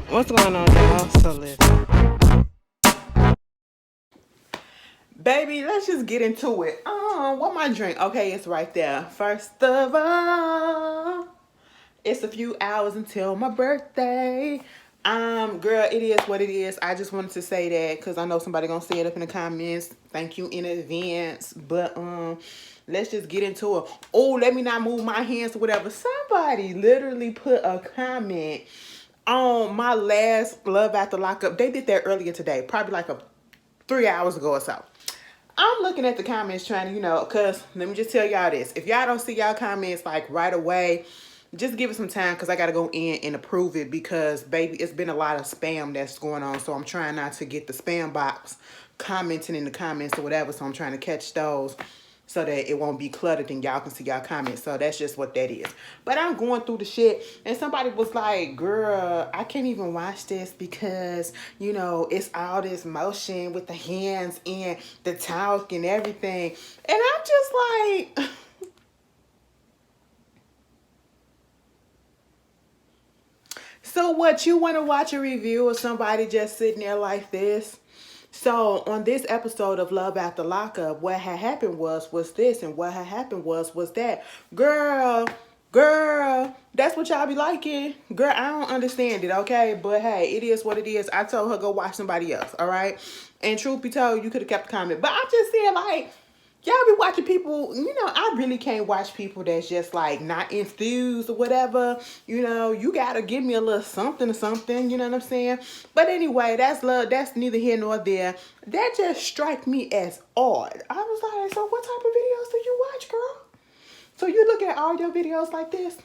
What's going on, y'all? So listen, baby, let's just get into it. What my drink? Okay, it's right there. First of all, it's a few hours until my birthday. Girl, it is what it is. I just wanted to say that because I know somebody gonna say it up in the comments. Thank you in advance. But let's just get into it. Oh, let me not move my hands or whatever. Somebody literally put a comment on my last Love After Lockup. They did that earlier today, probably like 3 hours ago or so. I'm looking at the comments trying to, because let me just tell y'all this. If y'all don't see y'all comments like right away, just give it some time because I got to go in and approve it because, baby, it's been a lot of spam that's going on. So I'm trying not to get the spam box commenting in the comments or whatever. So I'm trying to catch those so that it won't be cluttered and y'all can see y'all comments. So that's just what that is. But I'm going through the shit and somebody was like, girl, I can't even watch this because, it's all this motion with the hands and the talk and everything. And I'm just like, so what, you want to watch a review of somebody just sitting there like this? So on this episode of Love After Lockup, what had happened was this, and what had happened was that. Girl, that's what y'all be liking. Girl, I don't understand it, okay? But hey, it is what it is. I told her go watch somebody else, all right? And truth be told, you could have kept the comment. But I'm just saying, like, y'all be watching people, I really can't watch people that's just like not enthused or whatever. You gotta give me a little something or something, you know what I'm saying? But anyway, that's love, that's neither here nor there. That just struck me as odd. I was like, so what type of videos do you watch, girl? So you look at all your videos like this?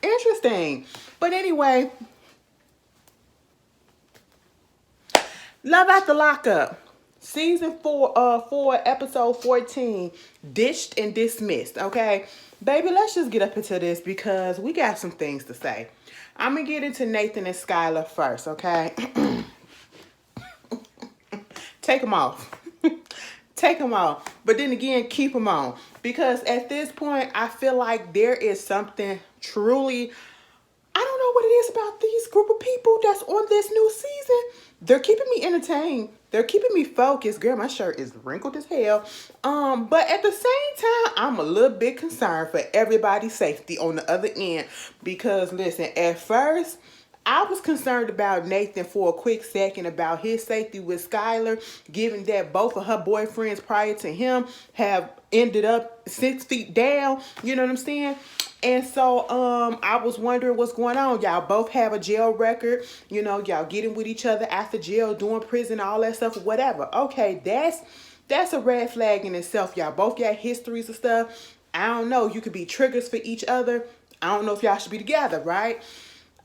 Interesting. But anyway, Love After Lockup. Season 4, episode 14, Ditched and Dismissed, okay? Baby, let's just get up into this because we got some things to say. I'm going to get into Nathan and Skyla first, okay? Take them off. Take them off. But then again, keep them on. Because at this point, I feel like there is something truly, I don't know what it is about these group of people that's on this new season. They're keeping me entertained. They're keeping me focused. Girl, my shirt is wrinkled as hell. But at the same time, I'm a little bit concerned for everybody's safety on the other end. Because listen, at first, I was concerned about Nathan for a quick second about his safety with Skylar, given that both of her boyfriends prior to him have ended up 6 feet down. You know what I'm saying? And so I was wondering what's going on. Y'all both have a jail record. Y'all getting with each other after jail, doing prison, all that stuff, whatever. Okay, that's a red flag in itself. Y'all both got histories and stuff. I don't know. You could be triggers for each other. I don't know if y'all should be together, right?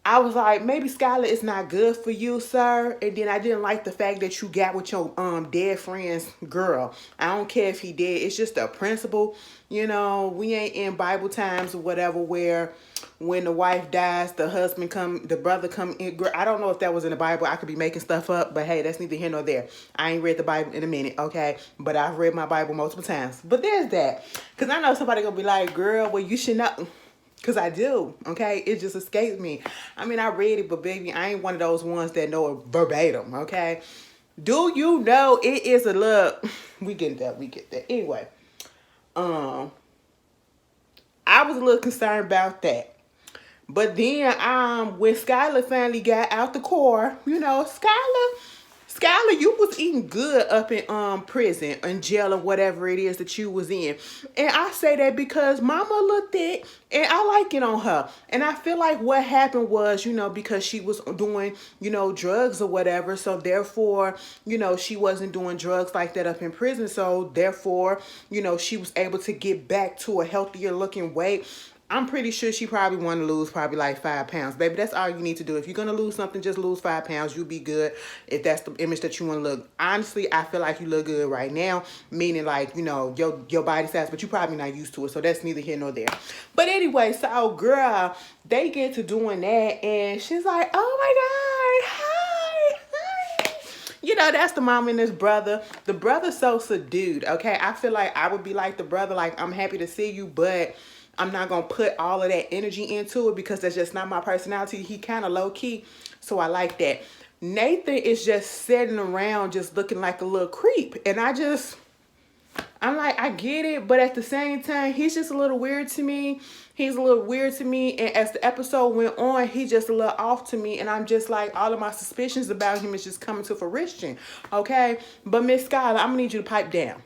I was like, maybe Skylar is not good for you, sir. And then I didn't like the fact that you got with your dead friend's girl. I don't care if he did. It's just a principle. We ain't in Bible times or whatever where when the wife dies, the brother come in. I don't know if that was in the Bible. I could be making stuff up, but hey, that's neither here nor there. I ain't read the Bible in a minute, okay? But I've read my Bible multiple times. But there's that. Because I know somebody gonna be like, girl, well, you should know. Because I do, okay? It just escaped me. I mean, I read it, but baby, I ain't one of those ones that know it verbatim, okay? Do you know it is a little... We get that. Anyway, I was a little concerned about that. But then when Skylar finally got out the car, Skylar, you was eating good up in prison, in jail, or whatever it is that you was in. And I say that because mama looked thick and I like it on her. And I feel like what happened was, because she was doing, drugs or whatever. So therefore, she wasn't doing drugs like that up in prison. So therefore, she was able to get back to a healthier looking weight. I'm pretty sure she probably want to lose probably like 5 pounds. Baby, that's all you need to do. If you're going to lose something, just lose 5 pounds. You'll be good if that's the image that you want to look. Honestly, I feel like you look good right now, meaning like, your body size, but you're probably not used to it. So that's neither here nor there. But anyway, so girl, they get to doing that and she's like, oh my God, hi. That's the mom and this brother. The brother's so subdued, okay? I feel like I would be like the brother, like, I'm happy to see you, but... I'm not going to put all of that energy into it because that's just not my personality. He kind of low key. So I like that. Nathan is just sitting around just looking like a little creep. And I'm like, I get it, but at the same time, he's just a little weird to me. He's a little weird to me. And as the episode went on, he's just a little off to me. And I'm just like, all of my suspicions about him is just coming to fruition. Okay? But Miss Skyla, I'm going to need you to pipe down.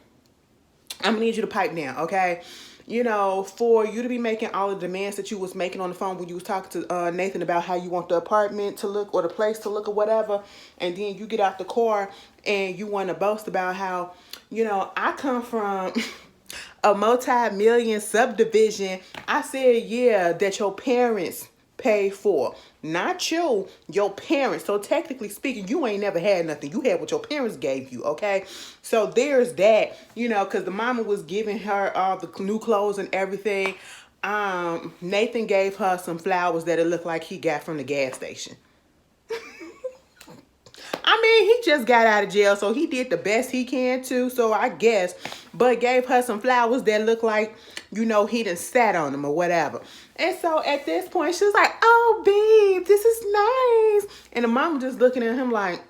I'm going to need you to pipe down, okay? You know, for you to be making all the demands that you was making on the phone when you was talking to Nathan about how you want the apartment to look or the place to look or whatever, and then you get out the car and you want to boast about how, you know, I come from a multi-million subdivision. I said, yeah, that your parents paid for. Not you, your parents. So technically speaking, you ain't never had nothing. You had what your parents gave you, okay? So there's that, you know, because the mama was giving her all the new clothes and everything. Nathan gave her some flowers that it looked like he got from the gas station. I mean, he just got out of jail, so he did the best he can too, so I guess. But gave her some flowers that look like, you know, he done sat on them or whatever. And so at this point, she was like, oh, babe, this is nice. And the mama just looking at him like,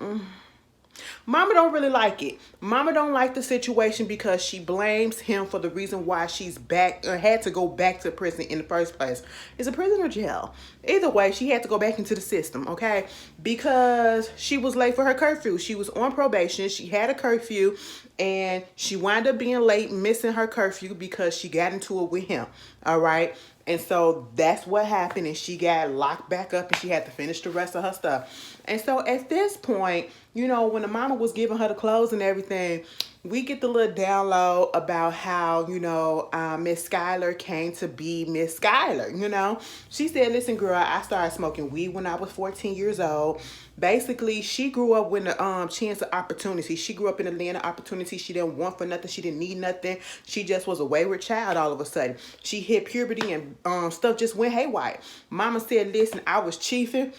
Mama don't really like it. Mama don't like the situation because she blames him for the reason why she's back or had to go back to prison in the first place. Is it prison or jail? Either way, she had to go back into the system, okay? Because she was late for her curfew. She was on probation. She had a curfew and she wound up being late, missing her curfew because she got into it with him, all right? And so that's what happened, and she got locked back up and she had to finish the rest of her stuff. And so at this point, you know, when the mama was giving her the clothes and everything, we get the little download about how, you know, Miss Skylar came to be Miss Skylar, you know. She said, listen, girl, I started smoking weed when I was 14 years old. Basically, she grew up with the chance of opportunity. She grew up in a land of opportunity. She didn't want for nothing. She didn't need nothing. She just was a wayward child all of a sudden. She hit puberty and stuff just went haywire. Mama said, listen, I was chiefing.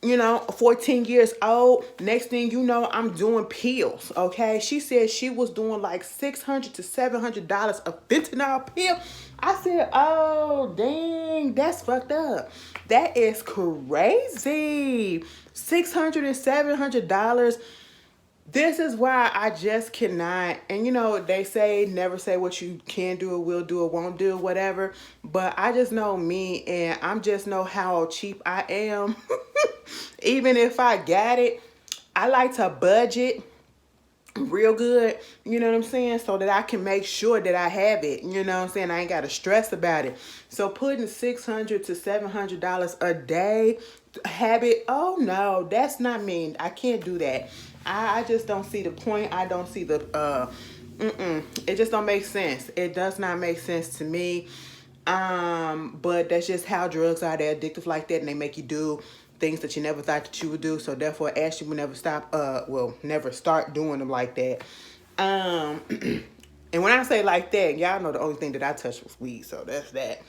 You know, 14 years old. Next thing you know, I'm doing pills, okay? She said she was doing like $600 to $700 a fentanyl pill. I said, oh, dang, that's fucked up. That is crazy. $600 and $700. This is why I just cannot, and you know, they say never say what you can do or will do or won't do, whatever. But I just know me, and I'm just know how cheap I am. Even if I got it, I like to budget real good, you know what I'm saying, so that I can make sure that I have it, you know what I'm saying, I ain't got to stress about it. So putting $600 to $700 a day habit, oh no, that's not me. I can't do that. I just don't see the point. I don't see the it just don't make sense. It does not make sense to me. But that's just how drugs are. They're addictive like that, and they make you do things that you never thought that you would do. So therefore, Ashley will never stop. Never start doing them like that. And when I say like that, y'all know the only thing that I touched was weed. So that's that.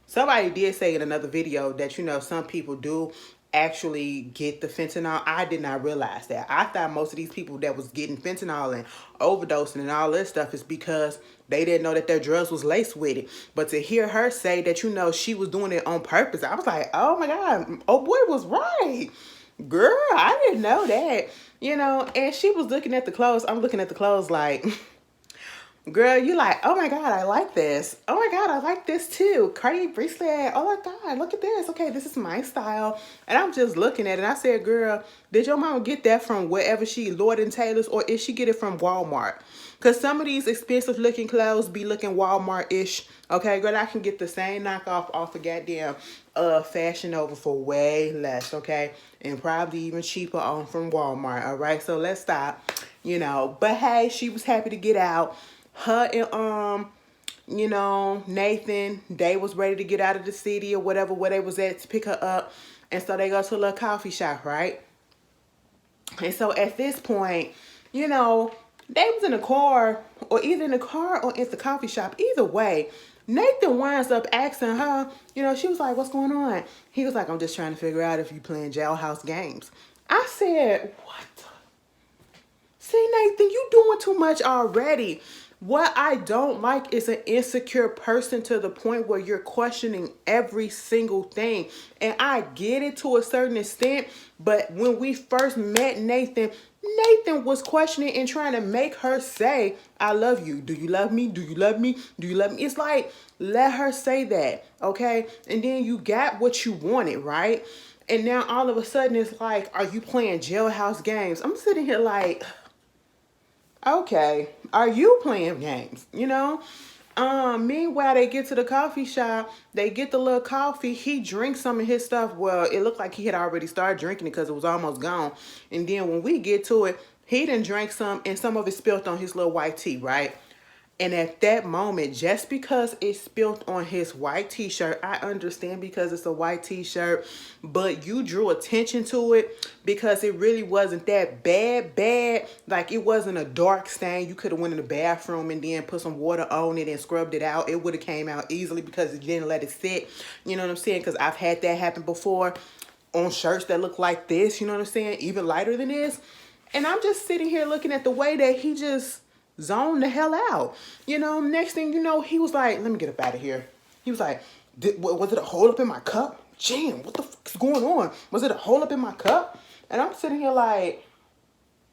Somebody did say in another video that, you know, some people do actually get the fentanyl. I did not realize that. I thought most of these people that was getting fentanyl and overdosing and all this stuff is because they didn't know that their drugs was laced with it. But to hear her say that, you know, she was doing it on purpose, I was like, oh my God, oh boy was right. Girl, I didn't know that. You know, and she was looking at the clothes. I'm looking at the clothes like, girl, you like, oh my God, I like this. Oh my God, I like this too. Cardi bracelet. Oh my God, look at this. Okay, this is my style. And I'm just looking at it. I said, girl, did your mama get that from wherever she, Lord and Taylor's, or is she get it from Walmart? Because some of these expensive looking clothes be looking Walmart-ish. Okay, girl, I can get the same knockoff off of goddamn Fashion Nova for way less, okay? And probably even cheaper on from Walmart, all right? So let's stop, you know. But hey, she was happy to get out. Her and you know, Nathan, they was ready to get out of the city or whatever where they was at to pick her up. And so they go to a little coffee shop, right? And so at this point, you know, they was in the car, or either in the car or at the coffee shop. Either way, Nathan winds up asking her, you know, she was like, what's going on? He was like, I'm just trying to figure out if you playing jailhouse games. I said, what? See, Nathan, you doing too much already. What I don't like is an insecure person to the point where you're questioning every single thing. And I get it to a certain extent, but when we first met Nathan was questioning and trying to make her say, I love you. Do you love me? Do you love me? Do you love me? It's like, let her say that, okay? And then you got what you wanted, right? And now all of a sudden it's like, are you playing jailhouse games? I'm sitting here like, okay, are you playing games? You know? Meanwhile, they get to the coffee shop, they get the little coffee, he drinks some of his stuff. Well, it looked like he had already started drinking it because it was almost gone. And then when we get to it, he done drank some and some of it spilled on his little white tea, right? And at that moment, just because it spilled on his white t-shirt, I understand because it's a white t-shirt, but you drew attention to it because it really wasn't that bad. Like, it wasn't a dark stain. You could have went in the bathroom and then put some water on it and scrubbed it out. It would have came out easily because you didn't let it sit. You know what I'm saying? Because I've had that happen before on shirts that look like this, you know what I'm saying? Even lighter than this. And I'm just sitting here looking at the way that he just zoned the hell out. You know, next thing you know, he was like, let me get up out of here. He was like, was it a hole up in my cup? Jam, what the fuck is going on? Was it a hole up in my cup? And I'm sitting here like,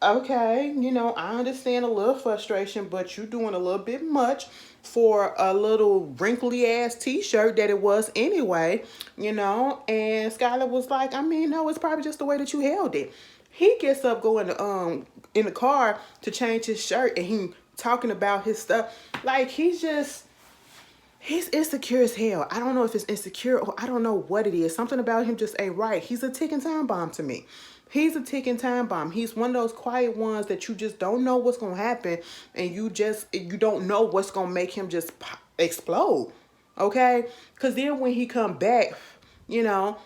okay, you know, I understand a little frustration, but you're doing a little bit much for a little wrinkly ass t-shirt that it was anyway, you know. And Skyla was like, I mean, no, it's probably just the way that you held it. He gets up going to, in the car to change his shirt, and he talking about his stuff. Like, he's insecure as hell. I don't know if it's insecure or I don't know what it is. Something about him just ain't right. He's a ticking time bomb to me. He's a ticking time bomb. He's one of those quiet ones that you just don't know what's going to happen, and you don't know what's going to make him just pop, explode. Okay? Because then when he come back, you know,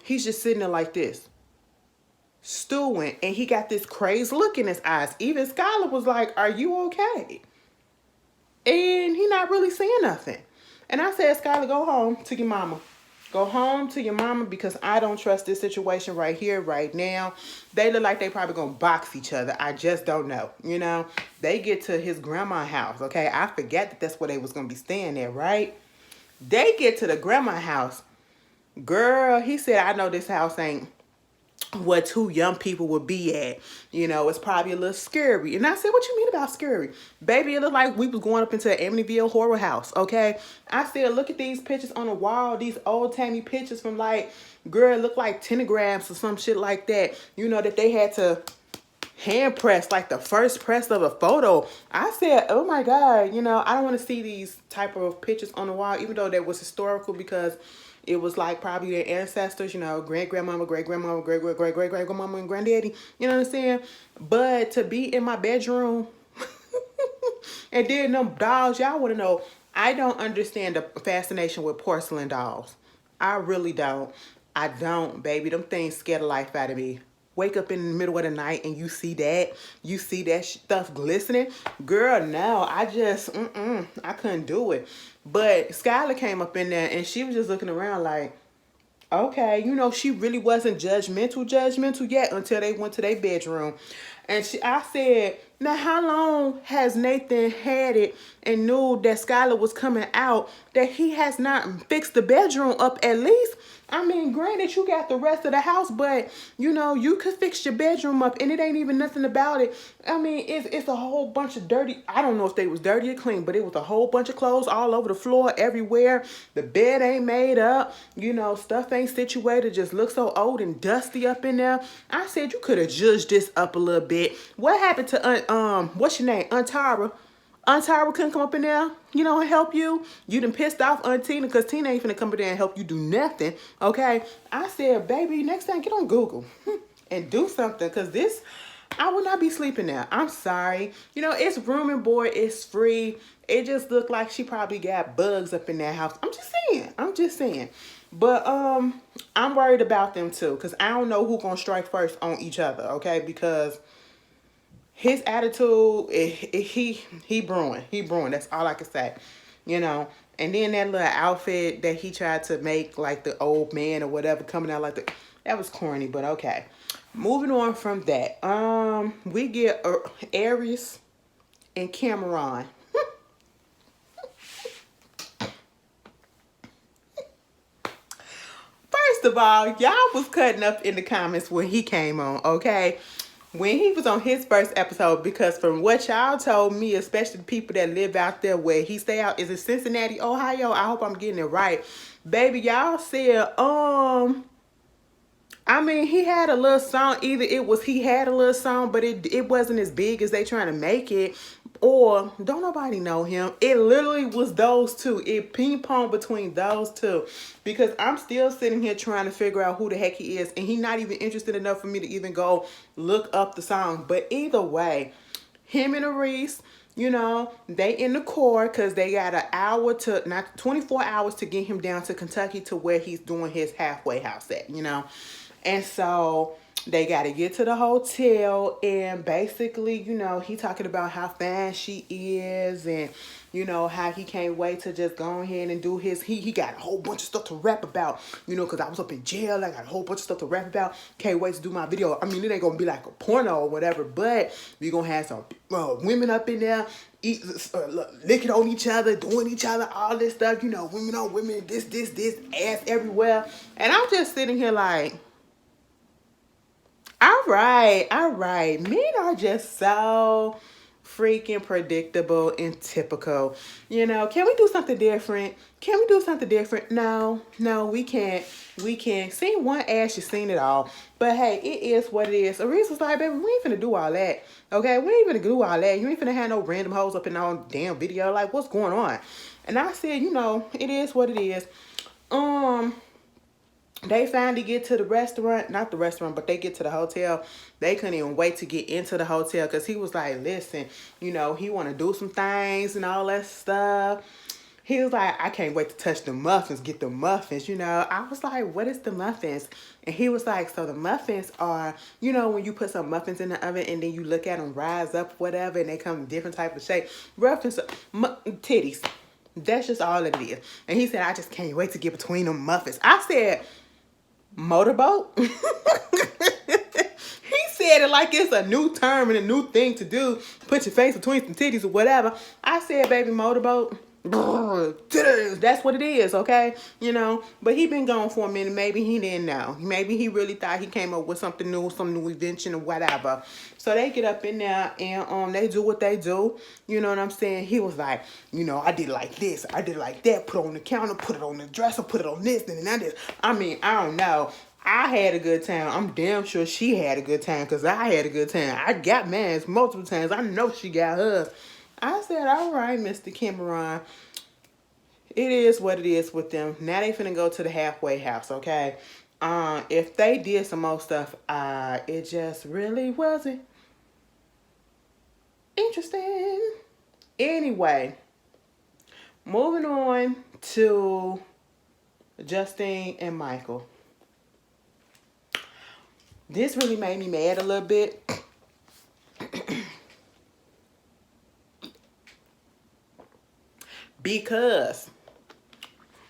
he's just sitting there like this, stewing, and he got this crazed look in his eyes. Even Skyla was like, are you okay? And he not really saying nothing. And I said, Skyla, go home to your mama. Go home to your mama because I don't trust this situation right here, right now. They look like they probably gonna box each other. I just don't know. You know, they get to his grandma's house, okay? I forget that that's where they was gonna be staying there, right? They get to the grandma's house. Girl, he said, I know this house ain't what two young people would be at. You know, it's probably a little scary. And I said, what you mean about scary? Baby, it looked like we was going up into an Amityville horror house, okay? I said, look at these pictures on the wall, these old-timey pictures from, like, girl, it looked like tentagrams or some shit like that. You know, that they had to hand press, like the first press of a photo. I said, oh my God, you know, I don't want to see these type of pictures on the wall, even though that was historical, because it was like probably their ancestors, you know, great-grandmama, great-grandmama, great-great-great-great-grandmama, and granddaddy, you know what I'm saying? But to be in my bedroom and then them dolls, y'all want to know, I don't understand the fascination with porcelain dolls. I really don't. I don't, baby. Them things scare the life out of me. Wake up in the middle of the night and you see that stuff glistening. Girl, no, I just, I couldn't do it. But Skyla came up in there and she was just looking around like, okay, you know, she really wasn't judgmental yet until they went to their bedroom. And I said, now how long has Nathan had it and knew that Skyla was coming out that he has not fixed the bedroom up at least? I mean, granted, you got the rest of the house, but, you know, you could fix your bedroom up and it ain't even nothing about it. I mean, it's a whole bunch of dirty, I don't know if they was dirty or clean, but it was a whole bunch of clothes all over the floor, everywhere. The bed ain't made up. You know, stuff ain't situated, just looks so old and dusty up in there. I said, you could have judged this up a little bit. What happened to, what's your name? Aunt Tara. Aunt Tara couldn't come up in there, you know, and help you. You done pissed off Aunt Tina because Tina ain't finna come in there and help you do nothing, okay? I said, baby, next time get on Google and do something because this, I will not be sleeping there. I'm sorry. You know, it's room and board. It's free. It just looked like she probably got bugs up in that house. I'm just saying. But I'm worried about them too because I don't know who's going to strike first on each other, okay? Because his attitude, he brewing. That's all I can say, you know. And then that little outfit that he tried to make like the old man or whatever coming out like that was corny, but okay. Moving on from that, we get Aries and Cameron. First of all, y'all was cutting up in the comments when he came on, okay? When he was on his first episode, because from what y'all told me, especially the people that live out there where he stay out, is it Cincinnati, Ohio? I hope I'm getting it right. Baby, y'all said, I mean, he had a little song. Either it was he had a little song, but it wasn't as big as they trying to make it. Or don't nobody know him. It literally was those two. It ping pong between those two. Because I'm still sitting here trying to figure out who the heck he is. And he's not even interested enough for me to even go look up the song. But either way, him and Aries, you know, they in the core because they got an hour to, not 24 hours to get him down to Kentucky to where he's doing his halfway house at, you know. And so they got to get to the hotel, and basically, you know, he talking about how fine she is, and you know how he can't wait to just go ahead and do his. He got a whole bunch of stuff to rap about, you know, because I was up in jail. I got a whole bunch of stuff to rap about. Can't wait to do my video. I mean, it ain't gonna be like a porno or whatever, but we gonna have some women up in there. Licking on each other, doing each other, all this stuff, you know, women on women, this, ass everywhere. And I'm just sitting here like, all right. Men are just so freaking predictable and typical. You know, can we do something different? No, we can't. Seen one ass, you seen it all. But hey, it is what it is. Aries was like, baby, we ain't finna do all that. Okay, we ain't finna do all that. You ain't finna have no random hoes up in our damn video. Like, what's going on? And I said, you know, it is what it is. They finally get to the restaurant, not the restaurant, but they get to the hotel. They couldn't even wait to get into the hotel because he was like, listen, you know, he want to do some things and all that stuff. He was like, I can't wait to touch the muffins, get the muffins, you know. I was like, what is the muffins? And he was like, so the muffins are, you know, when you put some muffins in the oven and then you look at them rise up, whatever, and they come in different type of shape. Muffins, titties. That's just all it is. And he said, I just can't wait to get between them muffins. I said, motorboat? He said it like it's a new term and a new thing to do. Put your face between some titties or whatever. I said, baby, motorboat. That's what it is, okay? You know, but he been gone for a minute. Maybe he didn't know. Maybe he really thought he came up with something new, some new invention or whatever. So they get up in there and they do what they do. You know what I'm saying? He was like, you know, I did like this, I did like that, put it on the counter, put it on the dresser, put it on this, and that is. I mean, I don't know. I had a good time. I'm damn sure she had a good time because I had a good time. I got mine multiple times. I know she got hers. I said, all right, Mr. Cameron. It is what it is with them. Now they finna go to the halfway house, okay? If they did some more stuff, it just really wasn't interesting. Anyway, moving on to Justine and Michael. This really made me mad a little bit. Because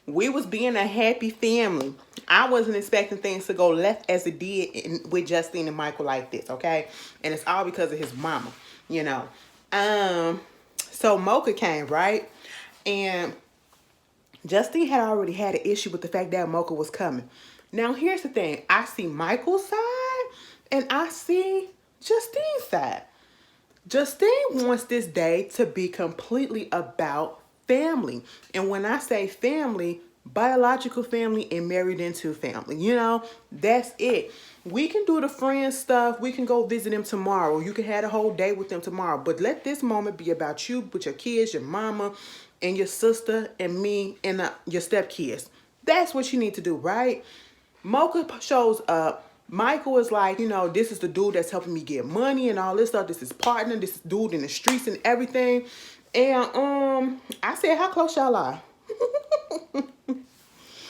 we was being a happy family. I wasn't expecting things to go left as it did with Justine and Michael like this, okay? And it's all because of his mama, you know. So Mocha came, right? And Justine had already had an issue with the fact that Mocha was coming. Now, here's the thing. I see Michael's side and I see Justine's side. Justine wants this day to be completely about family. And when I say family, biological family and married into family. You know, that's it. We can do the friend stuff. We can go visit them tomorrow. You can have a whole day with them tomorrow. But let this moment be about you with your kids, your mama, and your sister, and me, and your stepkids. That's what you need to do, right? Mocha shows up. Michael is like, you know, this is the dude that's helping me get money and all this stuff. This is partner. This is dude in the streets and everything. And I said, how close y'all are?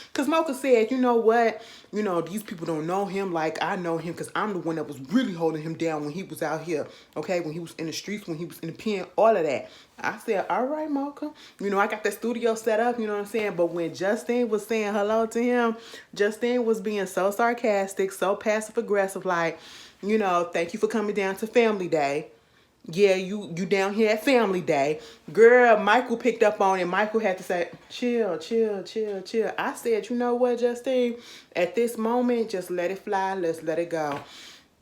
Because Mocha said, you know what? You know, these people don't know him like I know him because I'm the one that was really holding him down when he was out here. Okay, when he was in the streets, when he was in the pen, all of that. I said, all right, Mocha. You know, I got that studio set up, you know what I'm saying? But when Justine was saying hello to him, Justine was being so sarcastic, so passive-aggressive, like, you know, thank you for coming down to family day. yeah, you down here at family day. Girl, Michael picked up on it. Michael had to say, chill, chill, chill, chill. I said, you know what, Justine? At this moment, just let it fly. Let's let it go.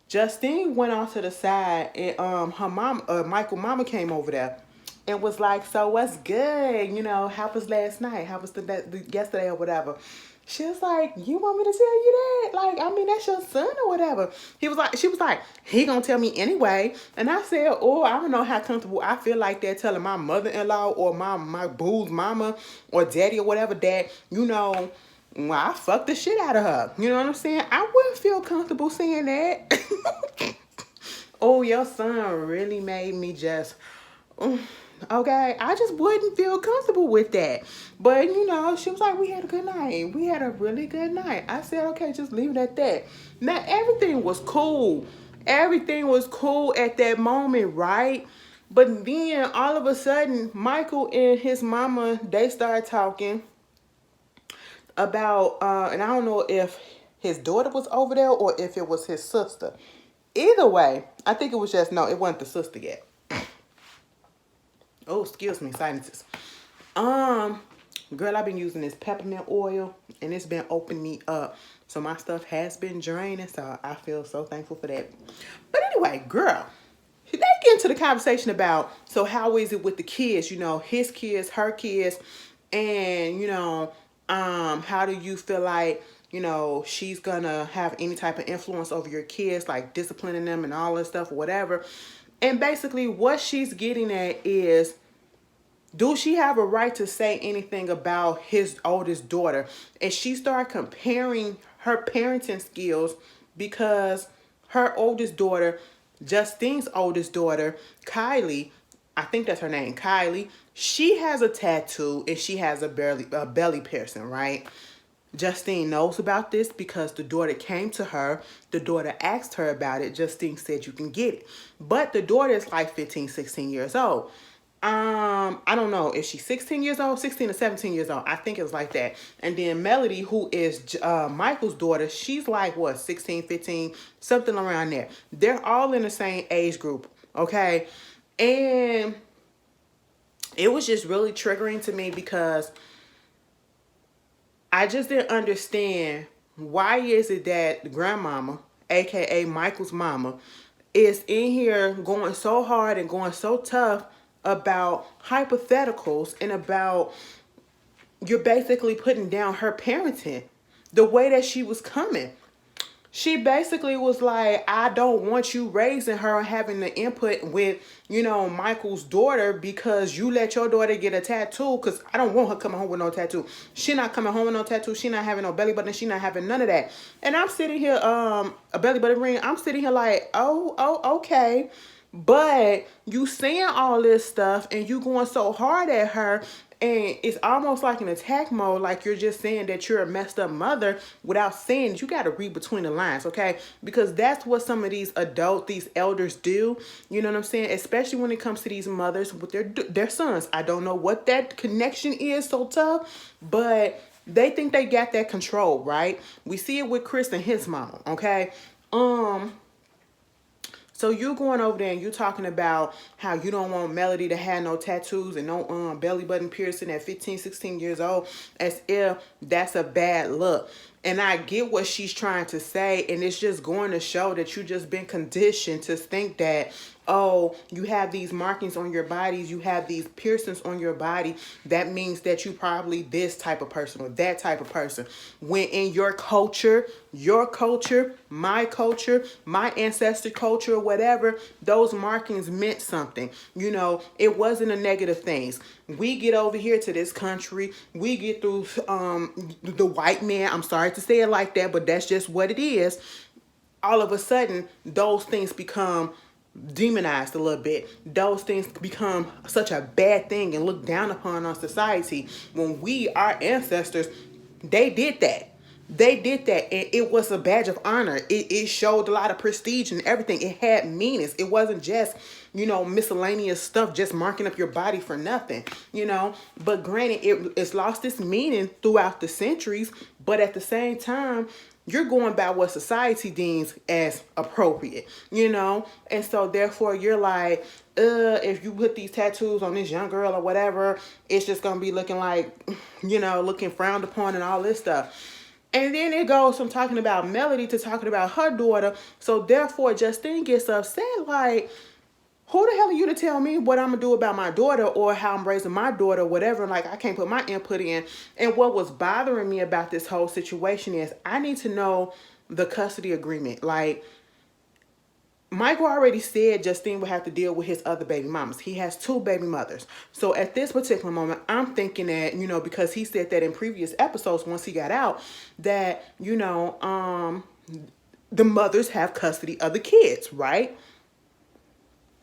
Justine went off to the side, and her mom, Michael mama came over there and was like, so what's good? You know, how was last night? How was the yesterday or whatever? She was like, you want me to tell you that? Like, I mean, that's your son or whatever. She was like, he gonna tell me anyway. And I said, oh, I don't know how comfortable I feel like that telling my mother-in-law or my boo's mama or daddy or whatever that, you know, well, I fucked the shit out of her. You know what I'm saying? I wouldn't feel comfortable saying that. Oh, your son really made me just, okay, I just wouldn't feel comfortable with that. But, you know, she was like, we had a good night. We had a really good night. I said, okay, just leave it at that. Now, everything was cool. Everything was cool at that moment, right? But then, all of a sudden, Michael and his mama, they started talking about, and I don't know if his daughter was over there or if it was his sister. Either way, I think it was just, no, it wasn't the sister yet. Oh, excuse me, sinuses. Girl, I've been using this peppermint oil and it's been opening me up. So my stuff has been draining, so I feel so thankful for that. But anyway, girl, they get into the conversation about, so how is it with the kids? You know, his kids, her kids, and, you know, how do you feel like, you know, she's gonna have any type of influence over your kids, like disciplining them and all this stuff or whatever. And basically what she's getting at is, do she have a right to say anything about his oldest daughter? And she started comparing her parenting skills because her oldest daughter, Justine's oldest daughter, Kylie, I think that's her name, Kylie, she has a tattoo and she has a belly piercing, right? Justine knows about this because the daughter came to her. The daughter asked her about it. Justine said you can get it. But the daughter is like 15, 16 years old. I don't know if she's 16 years old, 16 or 17 years old. I think it was like that. And then Melody, who is Michael's daughter, she's like, what, 16, 15, something around there. They're all in the same age group, okay? And it was just really triggering to me because I just didn't understand, why is it that the grandmama, aka Michael's mama, is in here going so hard and going so tough about hypotheticals and about, you're basically putting down her parenting the way that she was coming. She basically was like, I don't want you raising her and having the input with, you know, Michael's daughter because you let your daughter get a tattoo, because I don't want her coming home with no tattoo. She not coming home with no tattoo. She not having no belly button. She not having none of that. And I'm sitting here, a belly button ring. I'm sitting here like, oh, okay. But you saying all this stuff and you going so hard at her, and it's almost like an attack mode, like you're just saying that you're a messed up mother without saying. You got to read between the lines, okay? Because that's what some of these these elders do. You know what I'm saying? Especially when it comes to these mothers with their sons. I don't know what that connection is so tough, but they think they got that control, right? We see it with Chris and his mama, okay? So you going over there and you talking about how you don't want Melody to have no tattoos and no belly button piercing at 15, 16 years old, as if that's a bad look. And I get what she's trying to say, and it's just going to show that you just been conditioned to think that, oh, you have these markings on your bodies, you have these piercings on your body, that means that you probably this type of person or that type of person. When in your culture, my culture, my ancestor culture, or whatever, those markings meant something. You know, it wasn't a negative things. We get over here to this country, we get through the white man, I'm sorry to say it like that, but that's just what it is. All of a sudden, those things become demonized a little bit. Those things become such a bad thing and looked down upon on society, when our ancestors, they did that. They did that, and it was a badge of honor. It showed a lot of prestige and everything. It had meanings. It wasn't just, you know, miscellaneous stuff, just marking up your body for nothing, you know. But granted, it's lost its meaning throughout the centuries, But at the same time, you're going by what society deems as appropriate, you know? And so therefore you're like, if you put these tattoos on this young girl or whatever, it's just gonna be looking like, you know, looking frowned upon and all this stuff. And then it goes from talking about Melody to talking about her daughter. So therefore Justine gets upset like, who the hell are you to tell me what I'm gonna do about my daughter or how I'm raising my daughter, whatever? Like, I can't put my input in. And what was bothering me about this whole situation is I need to know the custody agreement. Like, Michael already said Justine would have to deal with his other baby mamas. He has 2 baby mothers. So at this particular moment, I'm thinking that, you know, because he said that in previous episodes, once he got out, that, you know, the mothers have custody of the kids, right?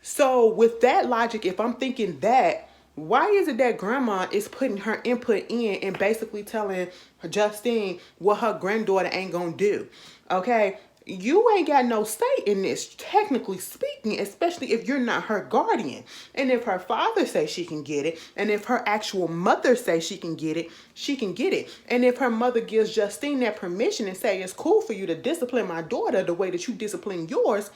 So with that logic, if I'm thinking that, why is it that grandma is putting her input in and basically telling Justine what her granddaughter ain't gonna do? Okay, you ain't got no say in this, technically speaking, especially if you're not her guardian. And if her father says she can get it, and if her actual mother says she can get it, she can get it. And if her mother gives Justine that permission and say it's cool for you to discipline my daughter the way that you discipline yours,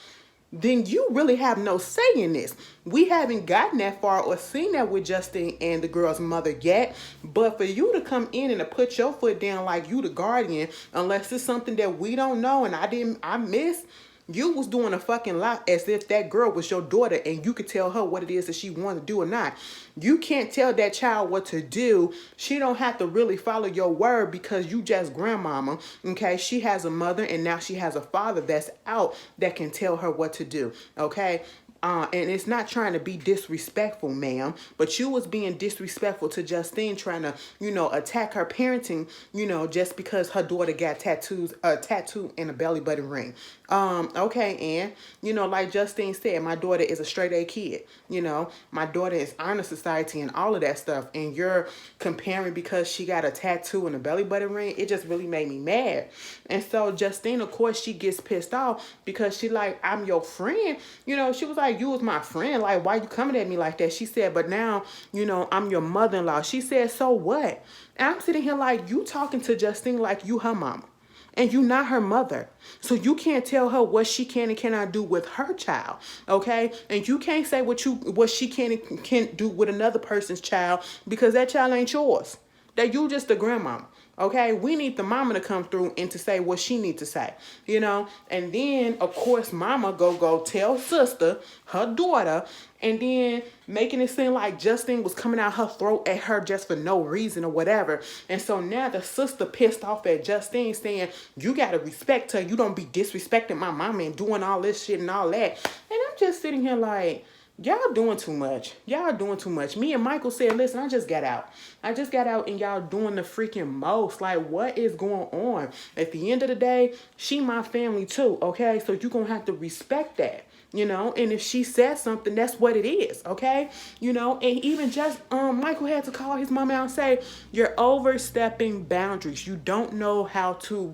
then you really have no say in this. We haven't gotten that far or seen that with Justine and the girl's mother yet. But for you to come in and to put your foot down like you the guardian, unless it's something that we don't know and I missed, you was doing a fucking lot as if that girl was your daughter and you could tell her what it is that she wanted to do or not. You can't tell that child what to do. She don't have to really follow your word because you just grandmama, okay? She has a mother and now she has a father that's out that can tell her what to do, okay? And it's not trying to be disrespectful, ma'am, but you was being disrespectful to Justine, trying to, you know, attack her parenting, you know, just because her daughter got a tattoo and a belly button ring. Okay, and, you know, like Justine said, my daughter is a straight A kid, you know, my daughter is honor society and all of that stuff, and you're comparing because she got a tattoo and a belly button ring, it just really made me mad. And so Justine, of course, she gets pissed off because she like, I'm your friend, you know, she was like, you was my friend, like, why you coming at me like that? She said, but now, you know, I'm your mother-in-law. She said, so what? And I'm sitting here like, you talking to Justine like you her mama. And you not her mother. So you can't tell her what she can and cannot do with her child. Okay? And you can't say what she can and can't do with another person's child because that child ain't yours. That you just the grandmama. Okay, we need the mama to come through and to say what she needs to say, you know. And then, of course, mama go tell sister, her daughter, and then making it seem like Justine was coming out her throat at her just for no reason or whatever. And so now the sister pissed off at Justine saying, you got to respect her. You don't be disrespecting my mama and doing all this shit and all that. And I'm just sitting here like, y'all doing too much. Y'all doing too much. Me and Michael said, listen, I just got out. And y'all doing the freaking most. Like, what is going on? At the end of the day, she my family too, okay? So you gonna have to respect that, you know? And if she says something, that's what it is, okay? You know, and even just, Michael had to call his mom out and say, you're overstepping boundaries. You don't know how to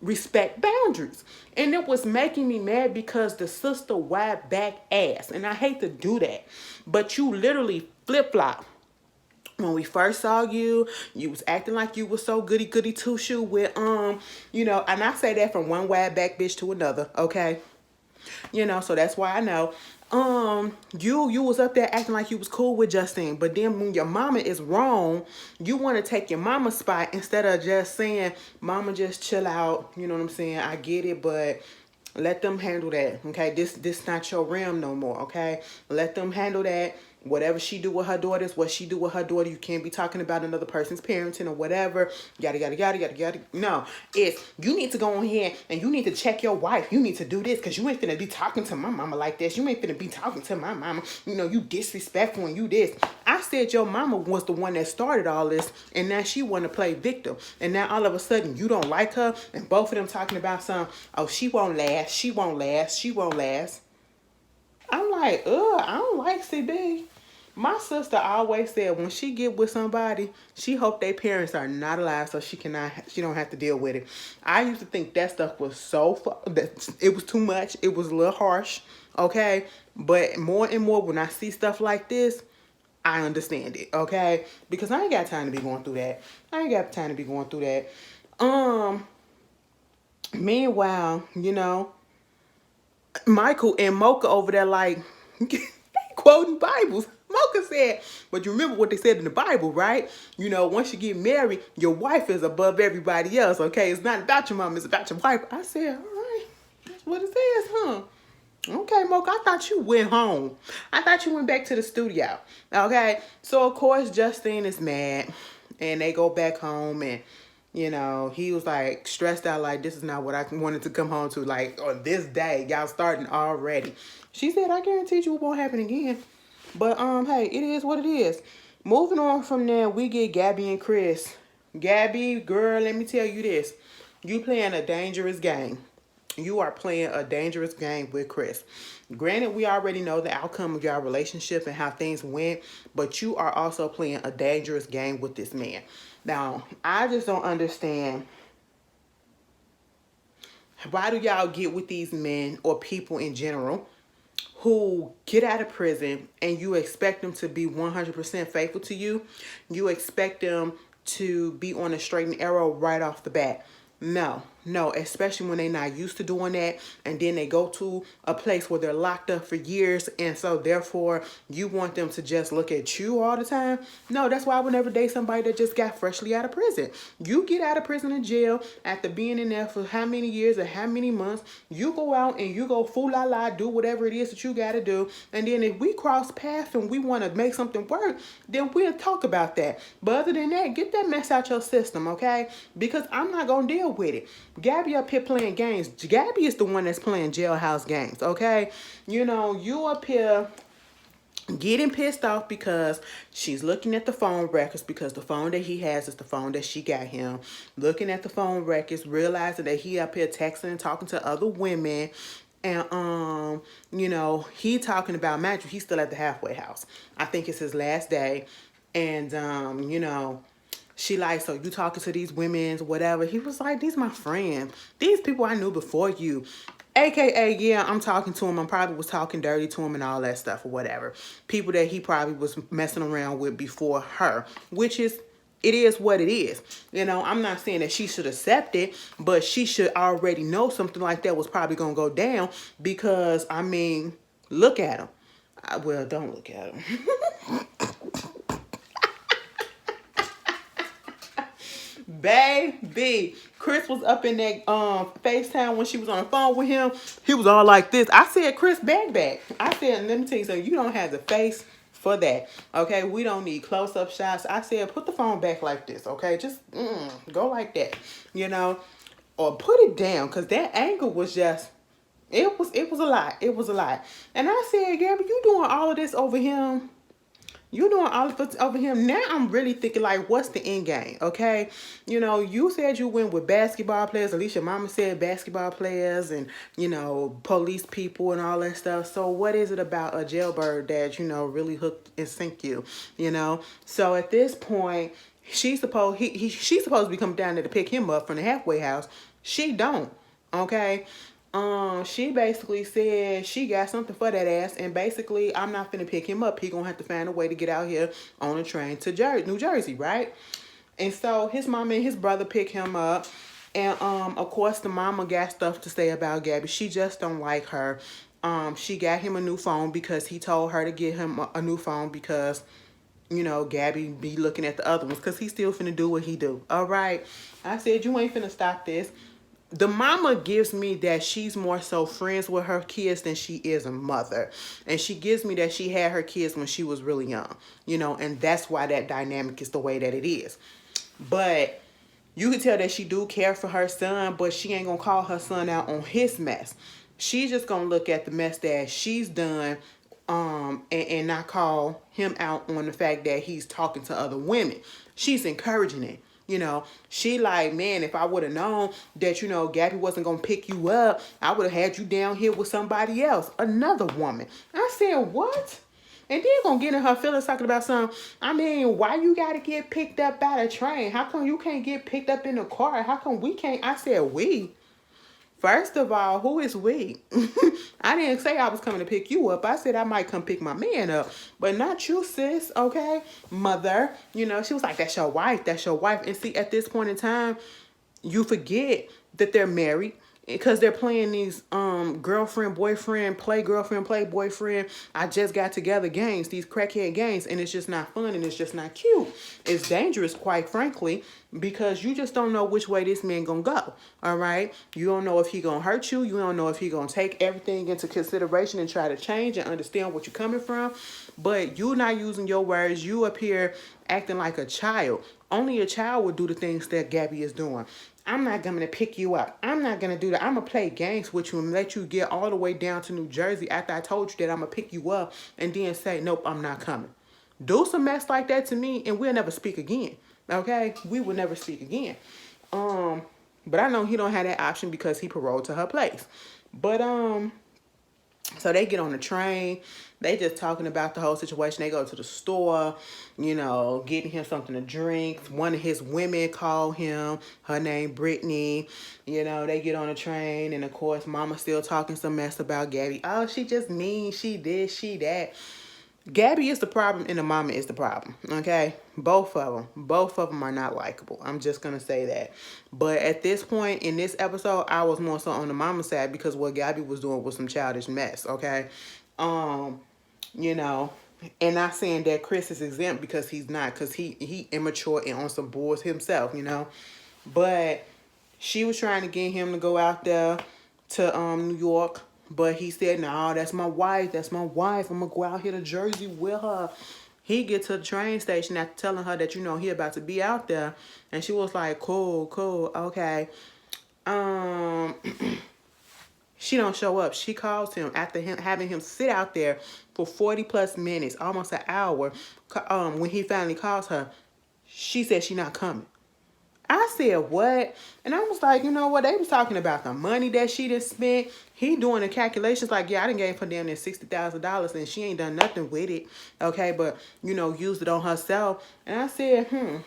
respect boundaries. And it was making me mad because the sister wide back ass, and I hate to do that, but you literally flip-flop. When we first saw you, you was acting like you was so goody two shoe with you know, and I say that from one wide back bitch to another, okay? You know, so that's why I know. You was up there acting like you was cool with Justine, but then when your mama is wrong, you want to take your mama's spot instead of just saying, mama, just chill out. You know what I'm saying? I get it, but let them handle that. Okay, this not your realm no more. Okay, let them handle that. Whatever she do with her daughters, what she do with her daughter, you can't be talking about another person's parenting or whatever. Yada yada yada yada yada. No, it's you need to go on here and you need to check your wife. You need to do this because you ain't finna be talking to my mama like this. You ain't finna be talking to my mama. You know, you disrespectful and you this. I said your mama was the one that started all this, and now she want to play victim. And now all of a sudden you don't like her, and both of them talking about some. Oh, she won't last. She won't last. She won't last. I'm like, I don't like CB. My sister always said when she get with somebody, she hope their parents are not alive so she don't have to deal with it. I used to think that stuff was that it was too much. It was a little harsh, okay? But more and more when I see stuff like this, I understand it, okay? Because I ain't got time to be going through that. Um, Meanwhile, Michael and Mocha over there like they quoting Bibles. Mocha said, but you remember what they said in the Bible, right? Once you get married, your wife is above everybody else, okay? It's not about your mom, it's about your wife. I said, all right, that's what it says, huh? Okay, Mocha, I thought you went home. I thought you went back to the studio, okay? So, of course, Justine is mad, and they go back home, and he was like stressed out, like this is not what I wanted to come home to. Like on this day, y'all starting already. She said, I guarantee you it won't happen again. But hey, it is what it is. Moving on from there, we get Gabby and Chris. Gabby, girl, let me tell you this. You playing a dangerous game. You are playing a dangerous game with Chris. Granted, we already know the outcome of your relationship and how things went, but you are also playing a dangerous game with this man. Now, I just don't understand, why do y'all get with these men or people in general who get out of prison and you expect them to be 100% faithful to you? You expect them to be on a straight and narrow right off the bat. No, especially when they're not used to doing that, and then they go to a place where they're locked up for years, and so therefore you want them to just look at you all the time. No, that's why I would never date somebody that just got freshly out of prison. You get out of prison and jail after being in there for how many years or how many months, you go out and you go fool la la, do whatever it is that you got to do, and then if we cross paths and we want to make something work, then we'll talk about that. But other than that, get that mess out your system, okay? Because I'm not going to deal with it. Gabby up here playing games. Gabby is the one that's playing jailhouse games, okay? You up here getting pissed off because she's looking at the phone records, because the phone that he has is the phone that she got him. Looking at the phone records, realizing that he up here texting and talking to other women. And, he talking about Matthew. He's still at the halfway house. I think it's his last day. And, she like, so you talking to these women, whatever. He was like, these my friends. These people I knew before you. AKA, yeah, I'm talking to him. I probably was talking dirty to him and all that stuff or whatever. People that he probably was messing around with before her, which is, it is what it is. I'm not saying that she should accept it, but she should already know something like that was probably going to go down because, look at him. Well, don't look at him. Baby, Chris was up in that FaceTime when she was on the phone with him. He was all like this. I said, Chris, back. I said, let me tell you something. You don't have the face for that. Okay, we don't need close-up shots. I said, put the phone back like this. Okay, just go like that. Or put it down, because that angle was just, it was a lot. It was a lot. And I said, Gabby, you doing all of this over him? You doing all of this over him. Now I'm really thinking, like, what's the end game, okay? You said you went with basketball players. At least your mama said basketball players and, police people and all that stuff. So what is it about a jailbird that, really hooked and sink you, So at this point, she's supposed to be coming down there to pick him up from the halfway house. She don't, okay? She basically said she got something for that ass, and basically, I'm not finna pick him up. He gonna have to find a way to get out here on a train to New Jersey, right? And so his mama and his brother pick him up, and of course the mama got stuff to say about Gabby. She just don't like her. She got him a new phone because he told her to get him a new phone because Gabby be looking at the other ones because he's still finna do what he do. All right, I said you ain't finna stop this. The mama gives me that she's more so friends with her kids than she is a mother. And she gives me that she had her kids when she was really young, and that's why that dynamic is the way that it is. But you can tell that she do care for her son, but she ain't going to call her son out on his mess. She's just going to look at the mess that she's done and not call him out on the fact that he's talking to other women. She's encouraging it. She like, man, if I would have known that, Gabby wasn't going to pick you up, I would have had you down here with somebody else, another woman. I said, what? And then going to get in her feelings talking about something. Why you got to get picked up by the train? How come you can't get picked up in the car? How come we can't? I said, we. First of all, who is we? I didn't say I was coming to pick you up. I said I might come pick my man up. But not you, sis, okay? Mother. She was like, that's your wife. That's your wife. And see, at this point in time, you forget that they're married because they're playing these girlfriend boyfriend play boyfriend I just got together games, these crackhead games, and it's just not fun and it's just not cute. It's dangerous, quite frankly, because you just don't know which way this man gonna go. All right, you don't know if he gonna hurt you. You don't know if he gonna take everything into consideration and try to change and understand what you're coming from. But you're not using your words. You up here acting like a child. Only a child would do the things that Gabby is doing. I'm not going to pick you up. I'm not going to do that. I'm going to play games with you and let you get all the way down to New Jersey after I told you that I'm going to pick you up and then say, nope, I'm not coming. Do some mess like that to me and we'll never speak again. Okay? We will never speak again. But I know he don't have that option because he paroled to her place. But, so they get on the train. They just talking about the whole situation. They go to the store, you know, getting him something to drink. One of his women called him. Her name Brittany. You know, they get on the train. And, of course, Mama still talking some mess about Gabby. Oh, she just mean. She this, she that. Gabby is the problem and the mama is the problem, okay? Both of them are not likable. I'm just going to say that. But at this point in this episode, I was more so on the mama side because what Gabby was doing was some childish mess, okay? You know, and not saying that Chris is exempt because he's not, because he immature and on some boards himself, you know? But she was trying to get him to go out there to New York. But he said, no, that's my wife. That's my wife. I'm going to go out here to Jersey with her. He get to the train station after telling her that, you know, he about to be out there. And she was like, cool, okay. She don't show up. She calls him after having him sit out there for 40 plus minutes, almost an hour. When he finally calls her, she said she not coming. I said, what? And I was like, you know what? They was talking about the money that she done spent. He doing the calculations like, yeah, I done gave her damn near $60,000 and she ain't done nothing with it. Okay, but, you know, used it on herself. And I said,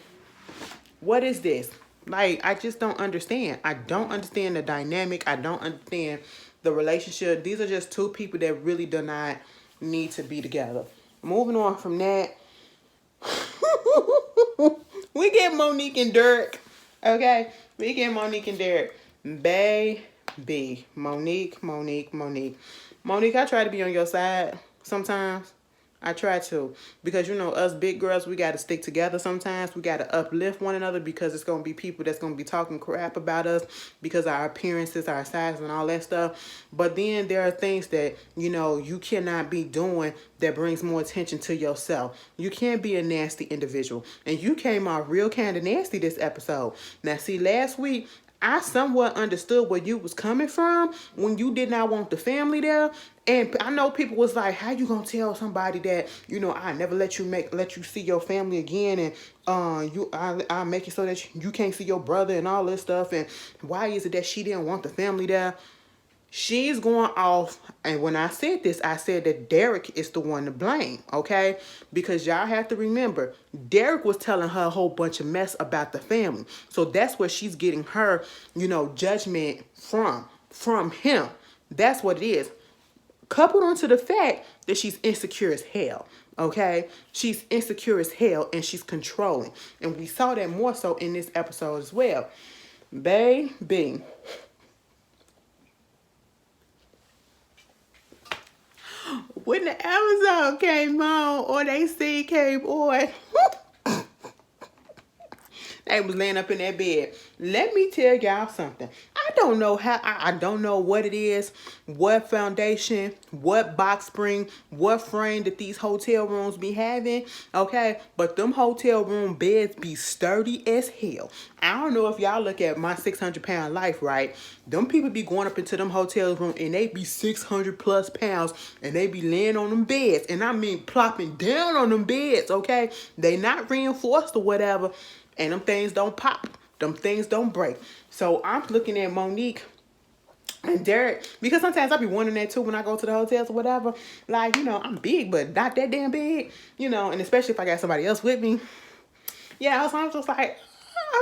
what is this? Like, I just don't understand. I don't understand the dynamic. I don't understand the relationship. These are just two people that really do not need to be together. Moving on from that, we get Monique and Derek. Okay, we get Monique and Derek. Baby. Monique. Monique, I try to be on your side sometimes. I try to. Because, you know, us big girls, we got to stick together sometimes. We got to uplift one another because it's going to be people that's going to be talking crap about us because of our appearances, our size, and all that stuff. But then there are things that, you know, you cannot be doing that brings more attention to yourself. You can't be a nasty individual. And you came out real kind of nasty this episode. Now, see, last week, I somewhat understood where you was coming from when you did not want the family there. And I know people was like, how you gonna tell somebody that, you know, I never let you see your family again, and I make it so that you can't see your brother and all this stuff, and why is it that she didn't want the family there? She's going off, and when I said this, I said that Derek is the one to blame, okay? Because y'all have to remember, Derek was telling her a whole bunch of mess about the family. So that's where she's getting her, you know, judgment from him. That's what it is. Coupled onto the fact that she's insecure as hell, okay? She's insecure as hell, and she's controlling. And we saw that more so in this episode as well. Baby. When the episode came on, or they see came on, they was laying up in that bed. Let me tell y'all something. I don't know how, I don't know what it is, what foundation, what box spring, what frame that these hotel rooms be having, okay? But them hotel room beds be sturdy as hell. I don't know if y'all look at my 600-pound life, right? Them people be going up into them hotel rooms and they be 600 plus pounds and they be laying on them beds. And I mean plopping down on them beds, okay? They not reinforced or whatever. And them things don't pop. Them things don't break. So I'm looking at Monique and Derek, because sometimes I be wondering that too when I go to the hotels or whatever. Like, you know, I'm big, but not that damn big. You know, and especially if I got somebody else with me. Yeah, so I'm just like,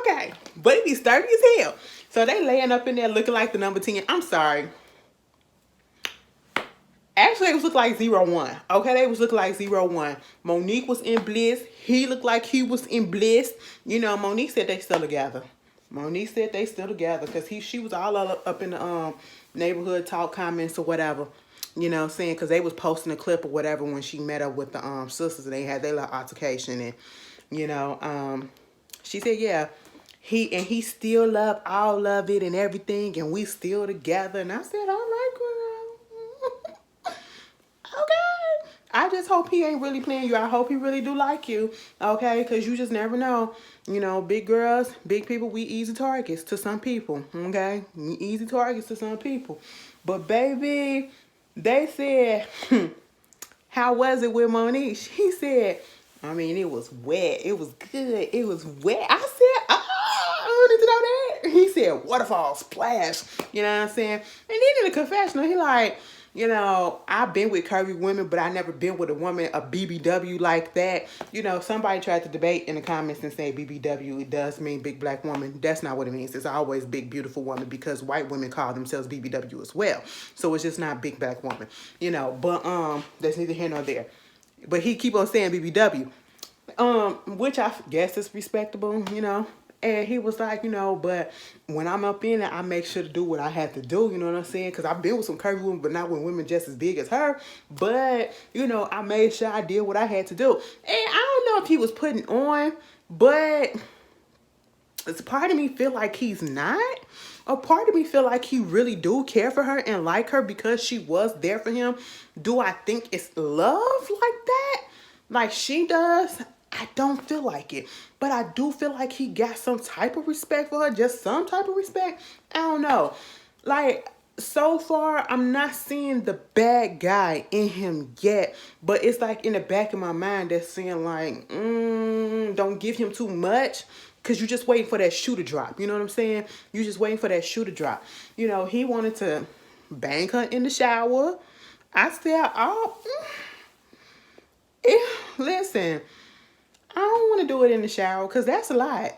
okay. But it be sturdy as hell. So they laying up in there looking like the number 10. I'm sorry. Actually, it was looking like 0-1. Okay, they was looking like 0-1. Monique was in bliss. He looked like he was in bliss. You know, Monique said they still together. Monique said they still together because she was all up in the neighborhood talk comments or whatever. You know, saying because they was posting a clip or whatever when she met up with the sisters and they had their little altercation and you know, she said yeah, he still love all of it and everything and we still together and I said all right girl. Okay. I just hope he ain't really playing you. I hope he really do like you. Okay, because you just never know. You know, big girls, big people, we easy targets to some people. Okay, we easy targets to some people. But baby, they said, how was it with Monique? She said, I mean, it was wet. It was good. It was wet. I said, I wanted to know that. He said, waterfall splash. You know what I'm saying? And then in the confessional, he like, you know, I've been with curvy women, but I never been with a woman, a BBW like that. You know, somebody tried to debate in the comments and say BBW, it does mean big black woman. That's not what it means. It's always big, beautiful woman because white women call themselves BBW as well. So it's just not big black woman, you know, but that's neither here nor there. But he keep on saying BBW, which I guess is respectable, you know. And he was like, you know, but when I'm up in it, I make sure to do what I have to do, you know what I'm saying? Because I've been with some curvy women, but not with women just as big as her. But, you know, I made sure I did what I had to do. And I don't know if he was putting on, but it's part of me feel like he's not. A part of me feel like he really do care for her and like her because she was there for him. Do I think it's love like that? Like she does? I don't feel like it. But I do feel like he got some type of respect for her. Just some type of respect. I don't know. Like, so far, I'm not seeing the bad guy in him yet. But it's like in the back of my mind that's saying like, don't give him too much. Because you're just waiting for that shoe to drop. You know what I'm saying? You're just waiting for that shoe to drop. You know, he wanted to bang her in the shower. I said, listen, I don't want to do it in the shower because that's a lot.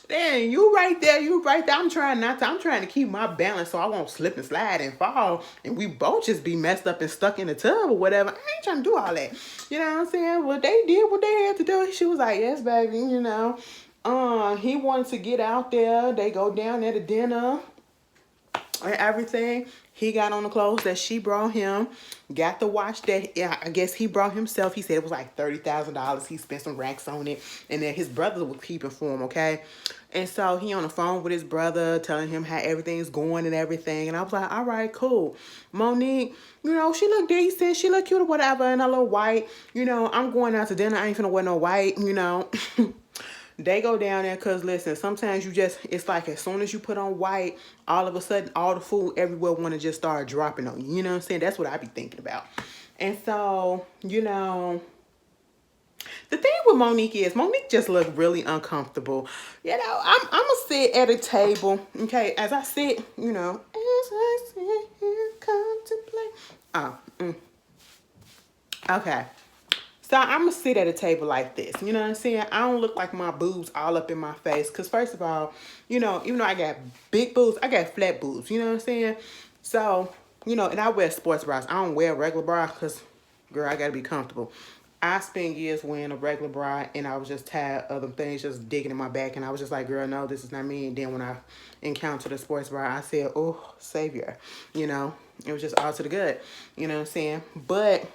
Dang, you right there. I'm trying to keep my balance so I won't slip and slide and fall. And we both just be messed up and stuck in the tub or whatever. I ain't trying to do all that. You know what I'm saying? Well, they did what they had to do. She was like, yes, baby, you know. He wanted to get out there. They go down there to dinner and everything. He got on the clothes that she brought him. Got the watch that I guess he brought himself. He said it was like $30,000. He spent some racks on it. And then his brother was keeping for him, okay? And so he on the phone with his brother telling him how everything's going and everything. And I was like, all right, cool. Monique, you know, she look decent. She look cute or whatever. And a little white. You know, I'm going out to dinner. I ain't finna wear no white, you know. They go down there because, listen, sometimes it's like as soon as you put on white, all of a sudden, all the food everywhere want to just start dropping on you. You know what I'm saying? That's what I be thinking about. And so, you know, the thing with Monique is Monique just look really uncomfortable. You know, I'm going to sit at a table, okay? As I sit, you know, as I sit here contemplate. Okay. So I'm going to sit at a table like this. You know what I'm saying? I don't look like my boobs all up in my face. Because first of all, you know, even though I got big boobs, I got flat boobs. You know what I'm saying? So, you know, and I wear sports bras. I don't wear regular bra because, girl, I got to be comfortable. I spent years wearing a regular bra and I was just tired of them things just digging in my back. And I was just like, girl, no, this is not me. And then when I encountered a sports bra, I said, oh, savior. You know, it was just all to the good. You know what I'm saying? But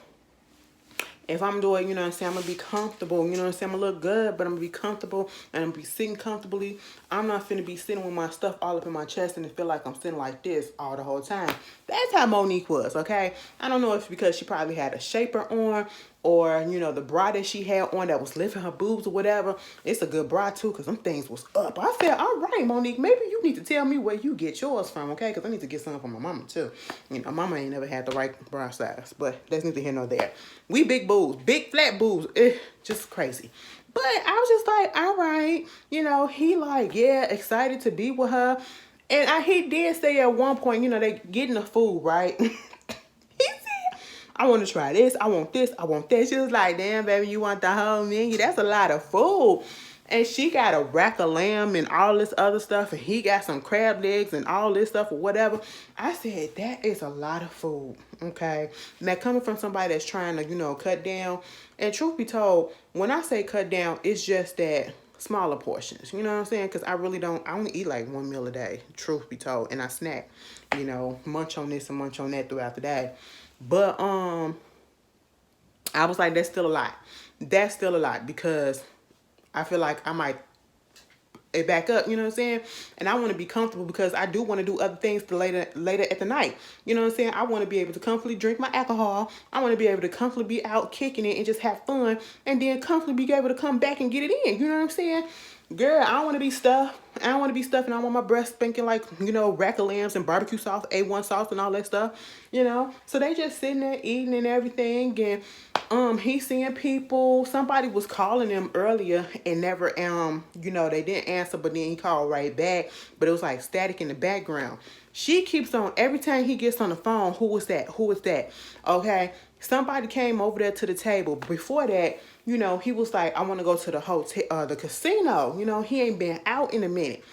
if I'm doing, you know what I'm saying, I'm going to be comfortable, you know what I'm saying, I'm going to look good, but I'm going to be comfortable, and I'm going to be sitting comfortably. I'm not finna be sitting with my stuff all up in my chest and feel like I'm sitting like this all the whole time. That's how Monique was, okay? I don't know if it's because she probably had a shaper on, or, you know, the bra that she had on that was lifting her boobs or whatever. It's a good bra, too, because them things was up. I said, all right, Monique, maybe you need to tell me where you get yours from, okay? Because I need to get some from my mama, too. You know, mama ain't never had the right bra size, but that's neither here nor there. We big boobs, big flat boobs, just crazy. But I was just like, all right, you know, he like, yeah, excited to be with her. And he did say at one point, you know, they getting the food, right? He said, I want to try this, I want this, I want that. She was like, damn, baby, you want the whole menu? That's a lot of food. And she got a rack of lamb and all this other stuff. And he got some crab legs and all this stuff or whatever. I said, that is a lot of food. Okay. Now, coming from somebody that's trying to, cut down. And truth be told, when I say cut down, it's just that smaller portions. You know what I'm saying? Because I only eat like one meal a day, truth be told. And I snack, munch on this and munch on that throughout the day. But, I was like, that's still a lot. That's still a lot because I feel like I might it back up, you know what I'm saying? And I want to be comfortable because I do want to do other things later at the night. You know what I'm saying? I want to be able to comfortably drink my alcohol. I want to be able to comfortably be out kicking it and just have fun and then comfortably be able to come back and get it in. You know what I'm saying? Girl, I don't want to be stuffed. I don't want to be stuffed and I want my breast spanking like, rack of lambs and barbecue sauce, A1 sauce and all that stuff, So they just sitting there eating and everything and he's seeing people. Somebody was calling him earlier and never they didn't answer, but then he called right back, but it was like static in the background. She keeps on every time he gets on the phone, who was that? Who was that? Okay. Somebody came over there to the table. Before that, he was like, I want to go to the hotel, the casino. He ain't been out in a minute.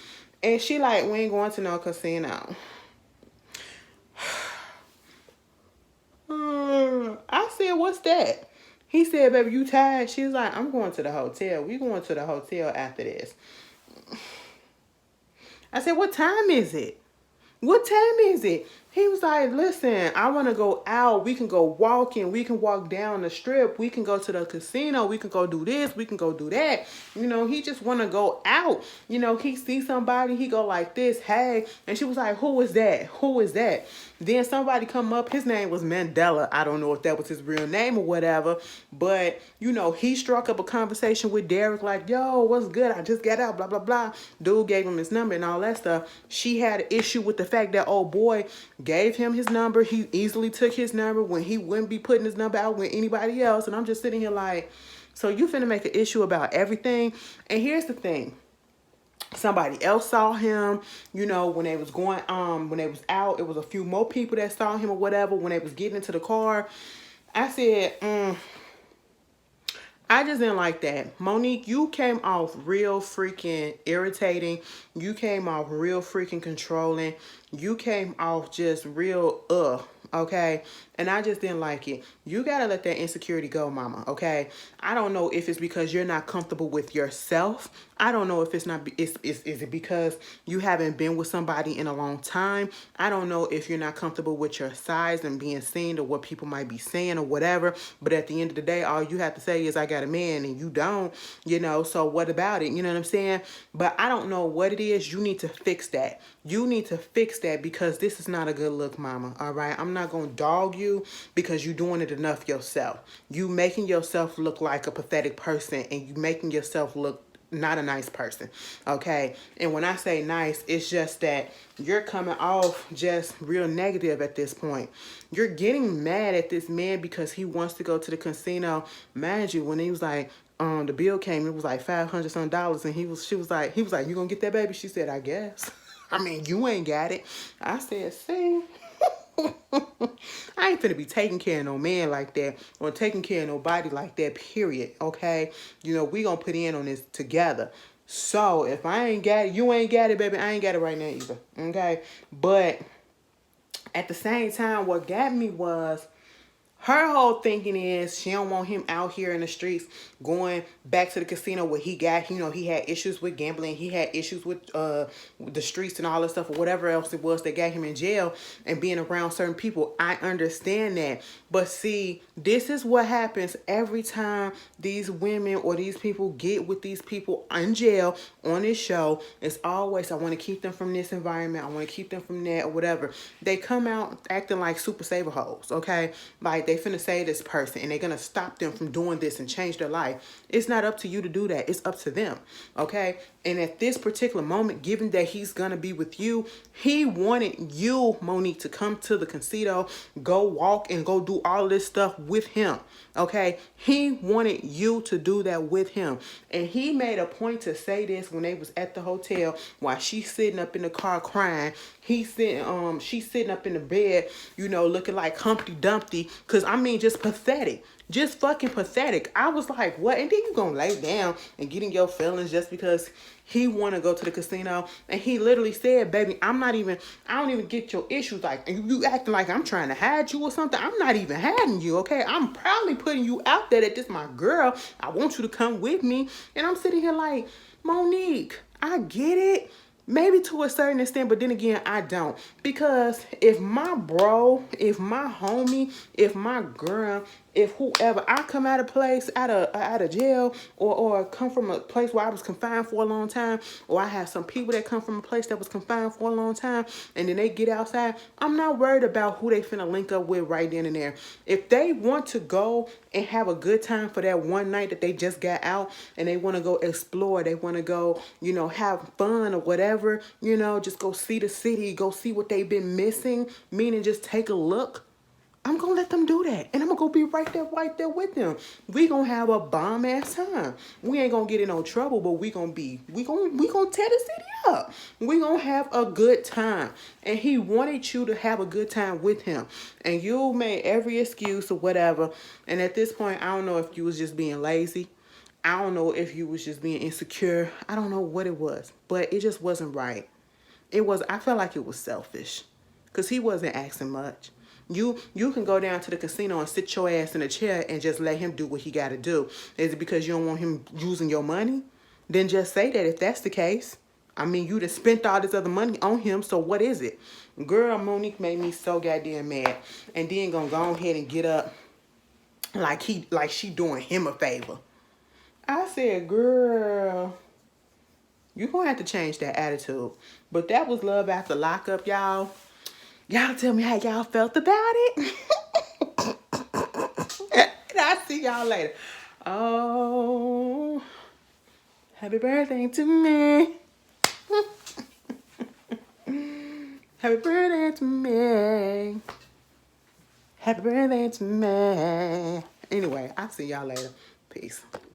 And she like, we ain't going to no casino. I said, what's that? He said, baby, you tired? She's like, I'm going to the hotel. We going to the hotel after this. I said, what time is it? What time is it? He was like, listen, I want to go out. We can go walking. We can walk down the strip. We can go to the casino. We can go do this. We can go do that. He just want to go out. He sees somebody. He go like this, hey. And she was like, who is that? Who is that? Then somebody come up. His name was Mandela. I don't know if that was his real name or whatever. But, he struck up a conversation with Derek like, yo, what's good? I just got out, blah, blah, blah. Dude gave him his number and all that stuff. She had an issue with the fact that old boy gave him his number. He easily took his number when he wouldn't be putting his number out with anybody else. And I'm just sitting here like, so you finna make an issue about everything? And here's the thing. Somebody else saw him, when they was going, when they was out, it was a few more people that saw him or whatever. When they was getting into the car, I said, I just didn't like that. Monique, you came off real freaking irritating. You came off real freaking controlling. You came off just real, okay? And I just didn't like it. You got to let that insecurity go, mama, okay? I don't know if it's because you're not comfortable with yourself. I don't know if it's not, is it because you haven't been with somebody in a long time? I don't know if you're not comfortable with your size and being seen or what people might be saying or whatever. But at the end of the day, all you have to say is, I got a man and you don't, so what about it? You know what I'm saying? But I don't know what it is. You need to fix that. You need to fix that because this is not a good look, mama, all right? I'm not going to dog you because you're doing it enough yourself. You making yourself look like a pathetic person and you making yourself look not a nice person, okay? And when I say nice, it's just that you're coming off just real negative at this point. You're getting mad at this man because he wants to go to the casino. Mind you, when he was like, the bill came, it was like $500 some, and he was like, you gonna get that, baby? She said, I guess. I mean, you ain't got it. I said, see, I ain't finna be taking care of no man like that or taking care of nobody like that, period, okay? We gonna put in on this together. So if I ain't got it, you ain't got it, baby. I ain't got it right now either, okay? But at the same time, what got me was her whole thinking is she don't want him out here in the streets going back to the casino where he got, he had issues with gambling. He had issues with the streets and all that stuff or whatever else it was that got him in jail and being around certain people. I understand that. But see, this is what happens every time these women or these people get with these people in jail on this show. It's always, I want to keep them from this environment. I want to keep them from that or whatever. They come out acting like super saver hoes, okay? Like they finna save this person and they're gonna stop them from doing this and change their life. It's not up to you to do that. It's up to them, okay? And at this particular moment, given that he's gonna be with you, he wanted you, Monique, to come to the casino, go walk and go do all this stuff with him, okay? He wanted you to do that with him. And he made a point to say this when they was at the hotel while she's sitting up in the car crying. She's sitting up in the bed, looking like Humpty Dumpty, because I mean, just pathetic. Just fucking pathetic. I was like, what? And then you gonna lay down and get in your feelings just because he wanna go to the casino. And he literally said, baby, I don't even get your issues. Like, and you acting like I'm trying to hide you or something. I'm not even hiding you, okay? I'm proudly putting you out there that this my girl. I want you to come with me. And I'm sitting here like, Monique, I get it. Maybe to a certain extent, but then again, I don't. Because if my bro, if my homie, if my girl, if whoever, I come out of place, out of jail, or come from a place where I was confined for a long time, or I have some people that come from a place that was confined for a long time, and then they get outside, I'm not worried about who they finna link up with right then and there. If they want to go and have a good time for that one night that they just got out, and they want to go explore, they want to go, you know, have fun or whatever, you know, just go see the city, go see what they've been missing, meaning just take a look, I'm gonna let them do that. And I'm gonna go be right there with them. We gonna have a bomb ass time. We ain't gonna get in no trouble, but we gonna tear the city up. We gonna have a good time. And he wanted you to have a good time with him. And you made every excuse or whatever. And at this point, I don't know if you was just being lazy. I don't know if you was just being insecure. I don't know what it was. But it just wasn't right. I felt like it was selfish. Because he wasn't asking much. You can go down to the casino and sit your ass in a chair and just let him do what he got to do. Is it because you don't want him using your money? Then just say that if that's the case. I mean, you just spent all this other money on him, so what is it? Girl, Monique made me so goddamn mad. And then gonna go ahead and get up like she doing him a favor. I said, girl, you gonna have to change that attitude. But that was Love After Lockup, y'all. Y'all tell me how y'all felt about it. And I'll see y'all later. Oh, happy birthday to me. Happy birthday to me. Happy birthday to me. Anyway, I'll see y'all later. Peace.